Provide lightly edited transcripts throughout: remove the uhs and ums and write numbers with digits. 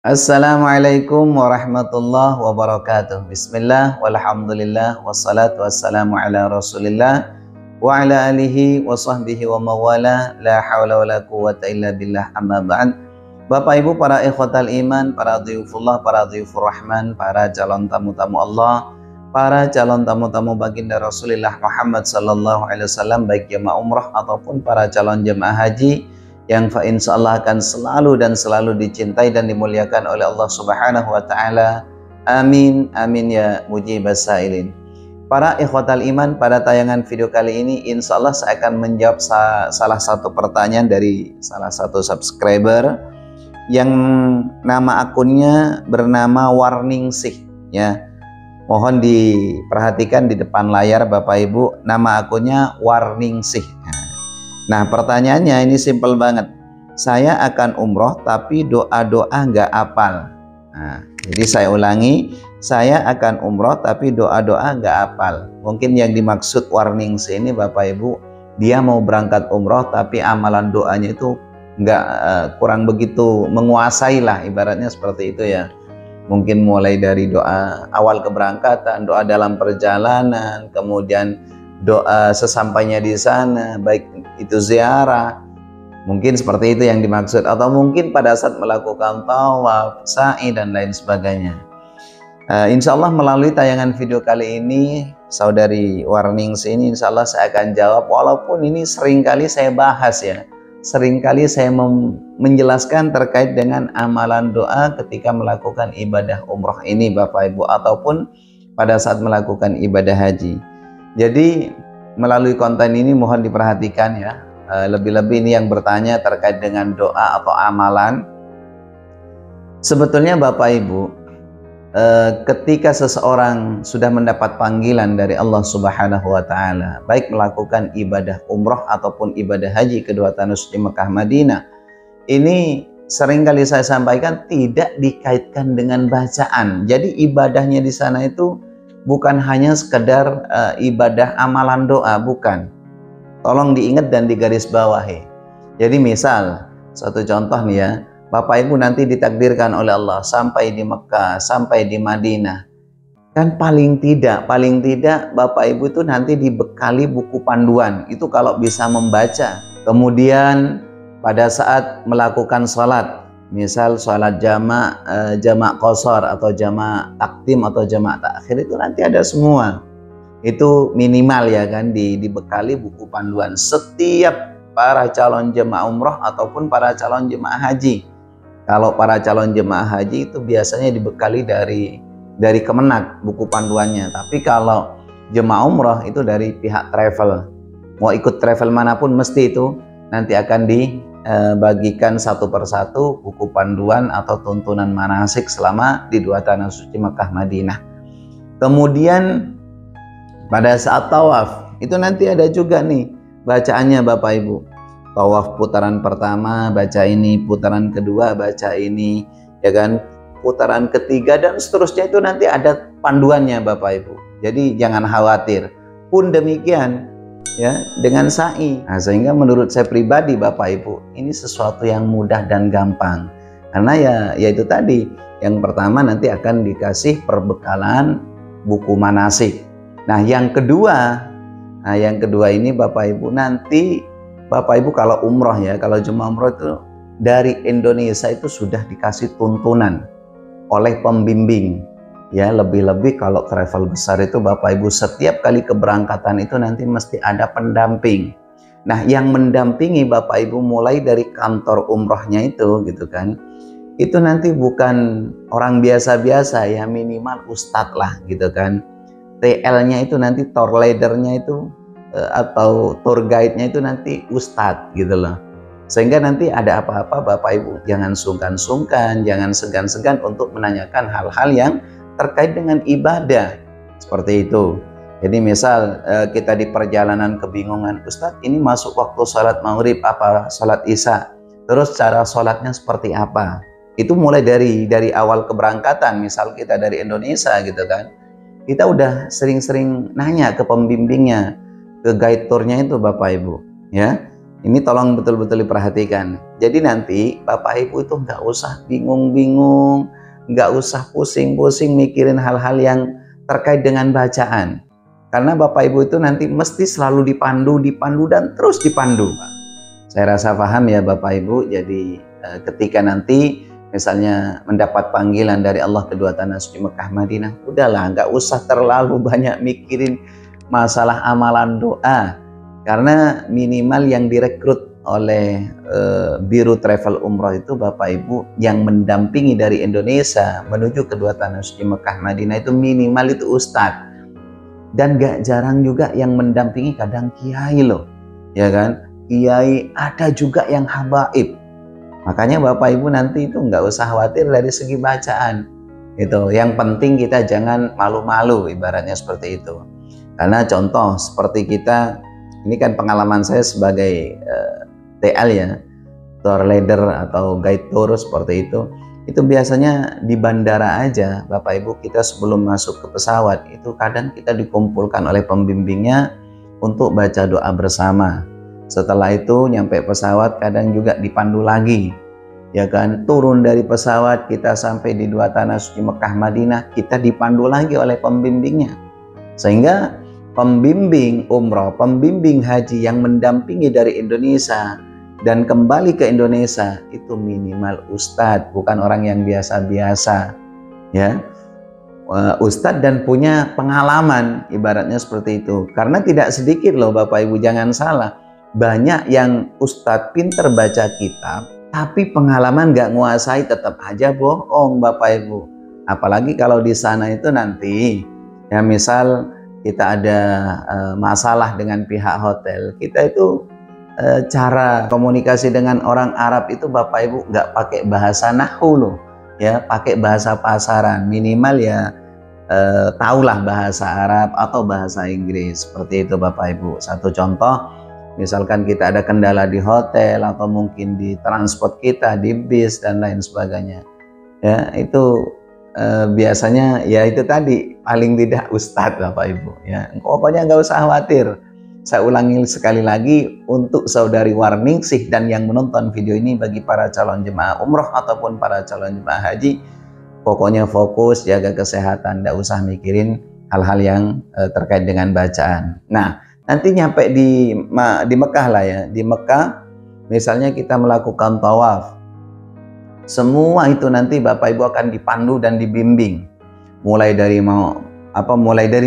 Assalamualaikum warahmatullahi wabarakatuh. Bismillah, walhamdulillah, wassalatu wassalamu ala rasulillah wa ala alihi wa sahbihi wa mawala, la hawla wa la quwwata illa billah, amma ba'd. Bapak Ibu para ikhwatal iman, para dhuyufullah, para dhuyufur rahman, para calon tamu-tamu Allah, para calon tamu-tamu baginda Rasulullah Muhammad sallallahu alaihi wasallam, baik jemaah umrah ataupun para calon jemaah haji yang insyaallah akan selalu dan selalu dicintai dan dimuliakan oleh Allah Subhanahu wa taala. Amin amin ya mujibas sailin. Para ikhwatal iman, pada tayangan video kali ini insyaallah saya akan menjawab salah satu pertanyaan dari salah satu subscriber yang nama akunnya bernama Warningsih ya. Mohon diperhatikan di depan layar Bapak Ibu, nama akunnya Warningsih. Nah, pertanyaannya ini simpel banget. Saya akan umroh tapi doa-doa nggak apal. Nah, jadi saya ulangi, saya akan umroh tapi doa-doa nggak apal. Mungkin yang dimaksud warning ini Bapak Ibu, dia mau berangkat umroh tapi amalan doanya itu nggak kurang begitu menguasai lah, ibaratnya seperti itu ya. Mungkin mulai dari doa awal keberangkatan, doa dalam perjalanan, kemudian doa sesampainya di sana, baik itu ziarah, mungkin seperti itu yang dimaksud, atau mungkin pada saat melakukan tawaf, sa'i dan lain sebagainya. Insya Allah melalui tayangan video kali ini, saudari Warnings ini insya Allah saya akan jawab, walaupun ini seringkali saya bahas ya, seringkali saya menjelaskan terkait dengan amalan doa ketika melakukan ibadah umroh ini Bapak Ibu, ataupun pada saat melakukan ibadah haji. Jadi melalui konten ini mohon diperhatikan ya, lebih-lebih ini yang bertanya terkait dengan doa atau amalan. Sebetulnya Bapak Ibu, ketika seseorang sudah mendapat panggilan dari Allah Subhanahu wa taala, baik melakukan ibadah umroh ataupun ibadah haji kedua tanah suci Mekah Madinah, ini seringkali saya sampaikan tidak dikaitkan dengan bacaan. Jadi ibadahnya di sana itu bukan hanya sekedar ibadah amalan doa, bukan. Tolong diingat dan digarisbawahi. Jadi misal, satu contoh nih ya, Bapak Ibu nanti ditakdirkan oleh Allah sampai di Mekah, sampai di Madinah. Kan paling tidak Bapak Ibu itu nanti dibekali buku panduan, itu kalau bisa membaca. Kemudian pada saat melakukan sholat, misal sholat jamak qashar atau jamak takdim atau jamak takhir, itu nanti ada semua. Itu minimal ya kan, dibekali buku panduan setiap para calon jemaah umroh ataupun para calon jemaah haji. Kalau para calon jemaah haji itu biasanya dibekali dari Kemenak buku panduannya. Tapi kalau jemaah umroh itu dari pihak travel. Mau ikut travel manapun mesti itu nanti akan bagikan satu persatu buku panduan atau tuntunan manasik selama di dua tanah suci Mekah Madinah. Kemudian pada saat tawaf itu nanti ada juga nih bacaannya Bapak Ibu. Tawaf putaran pertama baca ini, putaran kedua baca ini, ya kan, putaran ketiga dan seterusnya itu nanti ada panduannya Bapak Ibu. Jadi jangan khawatir. Pun demikian ya dengan sa'i. Nah, sehingga menurut saya pribadi Bapak Ibu, ini sesuatu yang mudah dan gampang. Karena ya itu tadi, yang pertama nanti akan dikasih perbekalan buku manasik. Nah, yang kedua ini Bapak Ibu, nanti Bapak Ibu kalau umroh ya, kalau jemaah umroh itu dari Indonesia itu sudah dikasih tuntunan oleh pembimbing. Ya, lebih-lebih kalau travel besar itu Bapak Ibu setiap kali keberangkatan itu nanti mesti ada pendamping. Nah, yang mendampingi Bapak Ibu mulai dari kantor umrohnya itu gitu kan, itu nanti bukan orang biasa-biasa ya, minimal ustadz lah gitu kan. TL-nya itu nanti tour leader-nya itu atau tour guide-nya itu nanti ustadz gitu loh. Sehingga nanti ada apa-apa Bapak Ibu jangan sungkan-sungkan, jangan segan-segan untuk menanyakan hal-hal yang terkait dengan ibadah seperti itu. Jadi misal kita di perjalanan kebingungan, Ustadz ini masuk waktu sholat maghrib apa sholat isya, terus cara sholatnya seperti apa? Itu mulai dari awal keberangkatan, misal kita dari Indonesia gitu kan, kita udah sering-sering nanya ke pembimbingnya, ke guide tournya itu Bapak Ibu ya. Ini tolong betul-betul diperhatikan. Jadi nanti Bapak Ibu itu nggak usah bingung-bingung, nggak usah pusing-pusing mikirin hal-hal yang terkait dengan bacaan. Karena Bapak Ibu itu nanti mesti selalu dipandu, dan terus dipandu. Saya rasa paham ya Bapak Ibu. Jadi ketika nanti misalnya mendapat panggilan dari Allah kedua tanah suci Mekah Madinah, udahlah nggak usah terlalu banyak mikirin masalah amalan doa. Karena minimal yang direkrut oleh Biro Travel Umroh itu Bapak Ibu yang mendampingi dari Indonesia menuju kedua tanah suci Mekah Madinah itu minimal itu ustadz. Dan gak jarang juga yang mendampingi kadang kiai loh, ya kan? Kiai, ada juga yang habaib. Makanya Bapak Ibu nanti itu nggak usah khawatir dari segi bacaan. Itu yang penting kita jangan malu-malu, ibaratnya seperti itu. Karena contoh seperti kita, ini kan pengalaman saya sebagai TL ya, tour leader atau guide tour seperti itu biasanya di bandara aja Bapak Ibu, kita sebelum masuk ke pesawat itu kadang kita dikumpulkan oleh pembimbingnya untuk baca doa bersama. Setelah itu nyampe pesawat kadang juga dipandu lagi, ya kan? Turun dari pesawat kita sampai di dua tanah suci Mekah Madinah, kita dipandu lagi oleh pembimbingnya. Sehingga pembimbing umroh, pembimbing haji yang mendampingi dari Indonesia dan kembali ke Indonesia itu minimal ustadz, bukan orang yang biasa-biasa, ya. Ustadz dan punya pengalaman, ibaratnya seperti itu. Karena tidak sedikit loh Bapak Ibu, jangan salah, banyak yang ustadz pinter baca kitab tapi pengalaman nggak nguasai, tetap aja bohong Bapak Ibu. Apalagi kalau di sana itu nanti ya misal kita ada masalah dengan pihak hotel, kita itu cara komunikasi dengan orang Arab itu Bapak Ibu nggak pakai bahasa nahwu loh, ya, pakai bahasa pasaran. Minimal ya tahulah bahasa Arab atau bahasa Inggris, seperti itu Bapak Ibu. Satu contoh, misalkan kita ada kendala di hotel atau mungkin di transport kita, di bis dan lain sebagainya, ya itu biasanya ya itu tadi, paling tidak ustadz Bapak Ibu, ya. Pokoknya nggak usah khawatir. Saya ulangi sekali lagi untuk saudari Warningsih dan yang menonton video ini, bagi para calon jemaah umroh ataupun para calon jemaah haji, pokoknya fokus jaga kesehatan, tidak usah mikirin hal-hal yang terkait dengan bacaan. Nah, nanti nyampe di Mekah lah ya, di Mekah misalnya kita melakukan tawaf, semua itu nanti Bapak Ibu akan dipandu dan dibimbing, mulai dari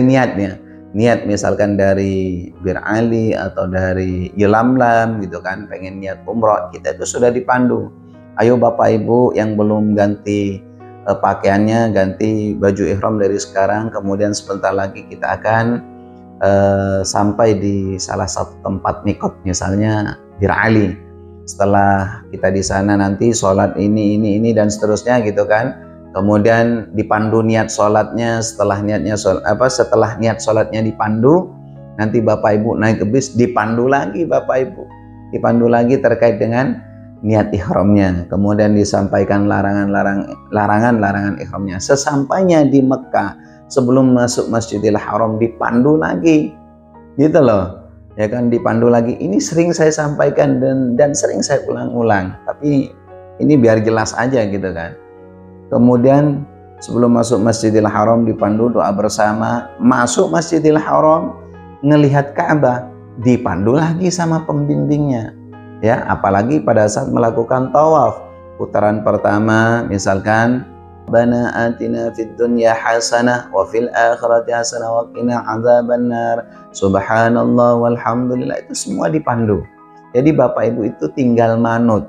niatnya. Niat misalkan dari Bir Ali atau dari Yelamlam gitu kan, pengen niat umroh, kita itu sudah dipandu. Ayo Bapak Ibu yang belum ganti pakaiannya, ganti baju ihram dari sekarang, kemudian sebentar lagi kita akan sampai di salah satu tempat mikot, misalnya Bir Ali. Setelah kita di sana nanti sholat ini dan seterusnya gitu kan. Kemudian dipandu niat sholatnya, setelah niat sholatnya dipandu, nanti Bapak Ibu naik ke bis, dipandu lagi Bapak Ibu, dipandu lagi terkait dengan niat ihramnya. Kemudian disampaikan larangan ihramnya. Sesampainya di Mekah, sebelum masuk Masjidil Haram dipandu lagi, gitu loh, ya kan, dipandu lagi. Ini sering saya sampaikan dan sering saya ulang-ulang, tapi ini biar jelas aja gitu kan. Kemudian sebelum masuk Masjidil Haram dipandu doa bersama, masuk Masjidil Haram ngelihat Ka'bah dipandu lagi sama pembimbingnya, ya. Apalagi pada saat melakukan tawaf putaran pertama, misalkan Rabbana atina fid dunya hasanah wa fil akhirati hasanah wa qina adzabannar, subhanallah walhamdulillah, itu semua dipandu. Jadi Bapak Ibu itu tinggal manut.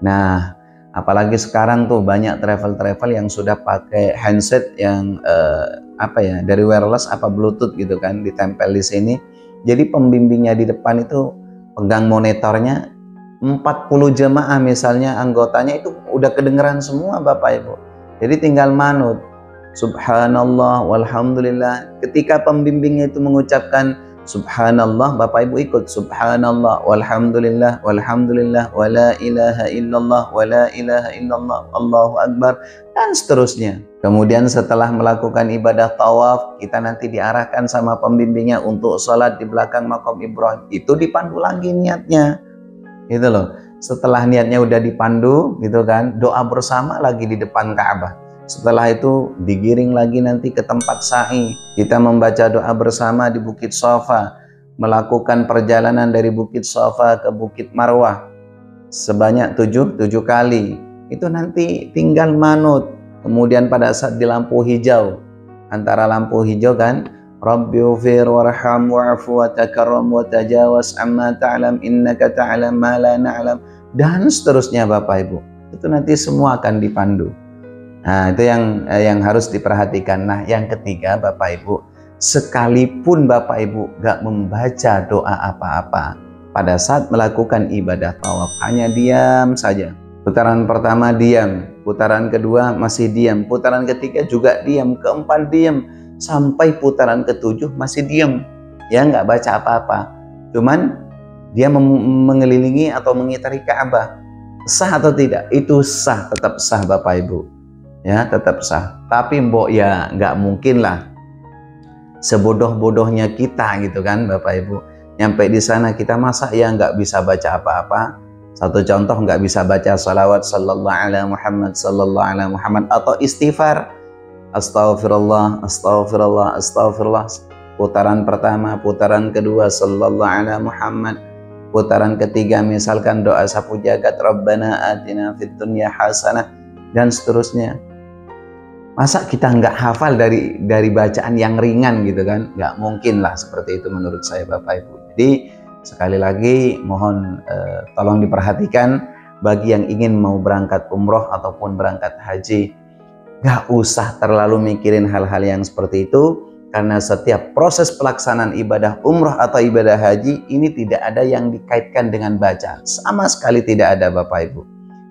Nah, apalagi sekarang tuh banyak travel yang sudah pakai handset yang dari wireless apa bluetooth gitu kan, ditempel di sini. Jadi pembimbingnya di depan itu pegang monitornya, 40 jemaah misalnya anggotanya itu udah kedengeran semua Bapak Ibu. Jadi tinggal manut, subhanallah walhamdulillah. Ketika pembimbingnya itu mengucapkan subhanallah, Bapak Ibu ikut subhanallah walhamdulillah walhamdulillah wala ilaha illallah wala ilaha illallah Allahu akbar, dan seterusnya. Kemudian setelah melakukan ibadah tawaf, kita nanti diarahkan sama pembimbingnya untuk sholat di belakang makam Ibrahim, itu dipandu lagi niatnya. gitu loh. Setelah niatnya udah dipandu gitu kan, doa bersama lagi di depan Ka'bah. Setelah itu digiring lagi nanti ke tempat sa'i, kita membaca doa bersama di Bukit Shafa, melakukan perjalanan dari Bukit Shafa ke Bukit Marwah sebanyak 7 kali. Itu nanti tinggal manut. Kemudian pada saat di lampu hijau, antara lampu hijau kan, Rabbighfir warham wa'fu wa takarram wa tajawaz amma ta'lam innaka ta'lam ma la na'lam, dan seterusnya Bapak Ibu. Itu nanti semua akan dipandu. Nah, itu yang harus diperhatikan. Nah, yang ketiga Bapak Ibu, sekalipun Bapak Ibu gak membaca doa apa-apa pada saat melakukan ibadah tawaf, hanya diam saja. Putaran pertama diam, putaran kedua masih diam, putaran ketiga juga diam, keempat diam, sampai putaran ketujuh masih diam, ya nggak baca apa-apa, cuman dia mengelilingi atau mengitari Ka'bah. Sah atau tidak? Itu sah, tetap sah Bapak Ibu, ya tetap sah. Tapi mbok ya nggak mungkin lah sebodoh-bodohnya kita gitu kan Bapak Ibu, nyampe di sana kita masa ya nggak bisa baca apa-apa. Satu contoh, nggak bisa baca salawat sallallahu alaihi Muhammad sallallahu alaihi Muhammad atau istighfar astagfirullah astagfirullah astagfirullah, putaran pertama, putaran kedua sallallahu alaihi Muhammad, putaran ketiga misalkan doa sapu jagat Rabbana atina fid dunya hasanah, dan seterusnya. Masa kita nggak hafal dari bacaan yang ringan gitu kan? Nggak mungkin lah seperti itu menurut saya Bapak Ibu. Jadi sekali lagi mohon tolong diperhatikan bagi yang ingin mau berangkat umroh ataupun berangkat haji, nggak usah terlalu mikirin hal-hal yang seperti itu, karena setiap proses pelaksanaan ibadah umroh atau ibadah haji ini tidak ada yang dikaitkan dengan baca, sama sekali tidak ada Bapak Ibu.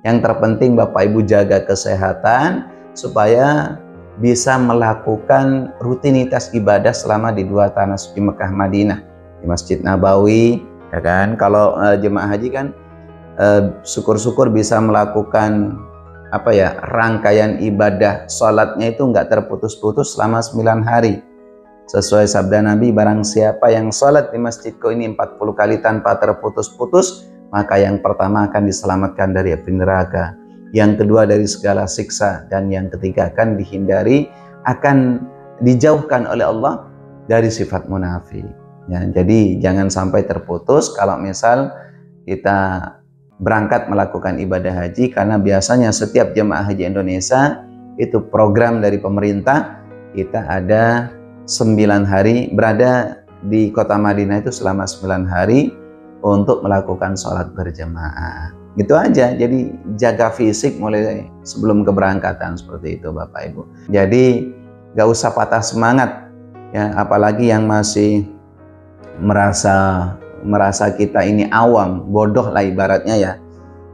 Yang terpenting Bapak Ibu jaga kesehatan supaya bisa melakukan rutinitas ibadah selama di dua tanah suci Mekah Madinah, di Masjid Nabawi, ya kan. Kalau jemaah haji kan syukur-syukur bisa melakukan apa ya, rangkaian ibadah sholatnya itu nggak terputus-putus selama 9 hari. Sesuai sabda Nabi, barang siapa yang sholat di masjidku ini 40 kali tanpa terputus-putus, maka yang pertama akan diselamatkan dari api neraka, yang kedua dari segala siksa, dan yang ketiga akan dihindari, akan dijauhkan oleh Allah dari sifat munafik. Ya, jadi jangan sampai terputus kalau misal kita berangkat melakukan ibadah haji, karena biasanya setiap jemaah haji Indonesia itu program dari pemerintah, kita ada 9 hari berada di kota Madinah itu selama 9 hari untuk melakukan sholat berjamaah. Gitu aja. Jadi jaga fisik mulai sebelum keberangkatan, seperti itu Bapak Ibu. Jadi gak usah patah semangat ya, apalagi yang masih merasa kita ini awam, bodoh lah ibaratnya ya.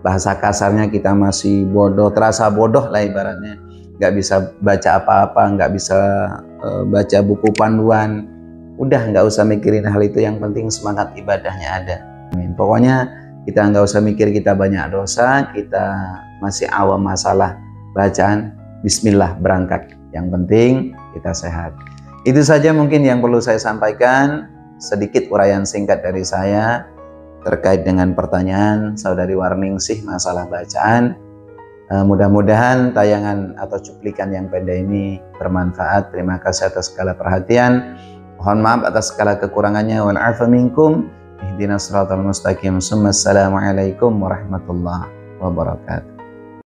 Bahasa kasarnya kita masih bodoh, terasa bodoh lah ibaratnya. Gak bisa baca apa-apa, gak bisa baca buku panduan. Udah gak usah mikirin hal itu, yang penting semangat ibadahnya ada. Pokoknya kita nggak usah mikir kita banyak dosa, kita masih awam masalah bacaan, bismillah berangkat. Yang penting kita sehat. Itu saja mungkin yang perlu saya sampaikan, sedikit uraian singkat dari saya terkait dengan pertanyaan Saudari Warningsih masalah bacaan. Mudah-mudahan tayangan atau cuplikan yang pendek ini bermanfaat. Terima kasih atas segala perhatian. Mohon maaf atas segala kekurangannya. Wal 'afu minkum. Ihdinas siratal mustaqim. Assalamualaikum warahmatullahi wabarakatuh.